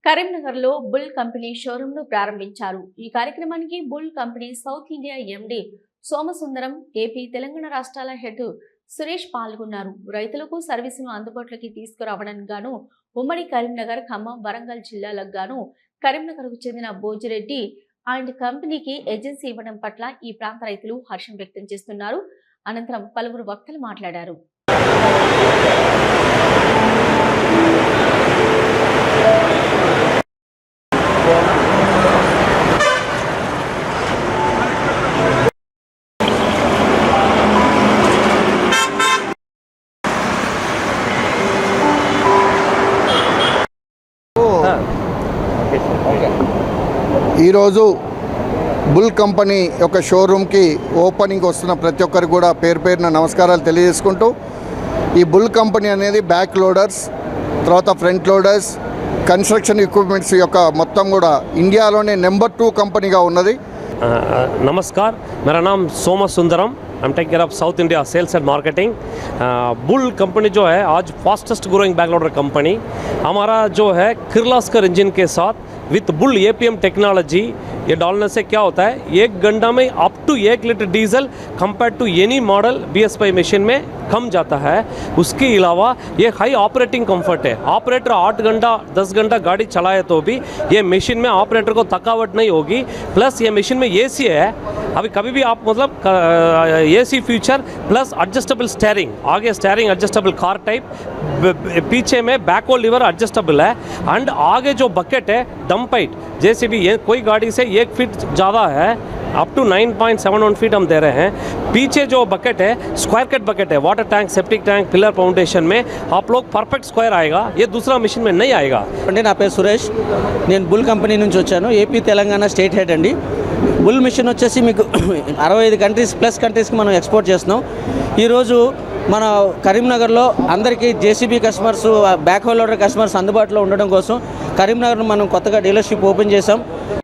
కరీంనగర్లో bull company షోరూంను ప్రారంభించారు. ఈ కార్యక్రమానికి bull company south India MD Somasundaram, AP, Telangana రాష్ట్రాల హెడ్ సురేష్ పాల్గొన్నారు. రైతులకు సర్వీసును అందుబాటులోకి తీసుకురావడానికి గాను ఉమ్మడి కరీంనగర్, ఖమ్మం, వరంగల్ జిల్లాలకు గాను కరీంనగర్కు చెందిన భోజిరెడ్డి అండ్ కంపెనీకి ఏజెన్సీ ఇవ్వడం పట్ల ఈ ప్రాంత రైతులు హర్షం వ్యక్తం చేస్తున్నారు. అనంతరం పలువురు వక్తలు మాట్లాడారు. ఈరోజు బుల్ కంపెనీ యొక్క షోరూమ్కి ఓపెనింగ్ వస్తున్న ప్రతి ఒక్కరికి కూడా పేరు పేరున నమస్కారాలు తెలియజేసుకుంటూ, ఈ బుల్ కంపెనీ అనేది బ్యాక్ లోడర్స్, తర్వాత ఫ్రంట్ లోడర్స్, కన్స్ట్రక్షన్ ఎక్విప్మెంట్స్ యొక్క మొత్తం కూడా ఇండియాలోనే నెంబర్ 2 కంపెనీగా ఉన్నది. नमस्कार, मेरा नाम Soma Sundaram, I am take care of South India sales and marketing. Bull company जो है आज fastest growing back loader company. हमारा जो है किर्लोस्कर इंजन के साथ विथ बुल एपीएम टेक्नोलॉजी ये डालने से क्या होता है, 1 घंटा में up to 1 litre diesel compare to any model BS5 machine में कम जाता है. उसके अलावा ये हाई ऑपरेटिंग कंफर्ट है. ऑपरेटर 8 घंटा 10 घंटा गाड़ी चलाए तो भी ये मशीन में ऑपरेटर को थकावट नहीं होगी. प्लस ये मशीन में AC है, अभी कभी भी आप मतलब AC feature plus adjustable steering, आगे स्टेयरिंग एडजस्टेबल कार टाइप, पीछे में बैकवर्ड लीवर एडजस्टेबल है. एंड आगे जो बकेट है डंप हाइट, जैसे भी ये कोई गाड़ी से 1 फीट ज़्यादा है, अप टू 9.71 फीट हम दे रहे हैं. पीछे जो बकेट है स्क्वायर कट बकेट है, water tank, septic tank, pillar foundation में आप लोग परफेक्ट स्क्वायर आएगा, ये दूसरा मशीन में नहीं आएगा. అంటే నా పేరు సురేష్, నేను బుల్ కంపెనీ నుంచి వచ్చాను. ఏపీ తెలంగాణ స్టేట్ హెడ్ అండి. బుల్ మిషన్ వచ్చేసి మీకు 65 కంట్రీస్ ప్లస్ కంట్రీస్కి మనం ఎక్స్పోర్ట్ చేస్తున్నాం. ఈరోజు మన కరీంనగర్లో అందరికీ JCB customers, back whole loader customers అందుబాటులో ఉండడం కోసం కరీంనగర్లో మనం కొత్తగా డీలర్షిప్ ఓపెన్ చేసాం.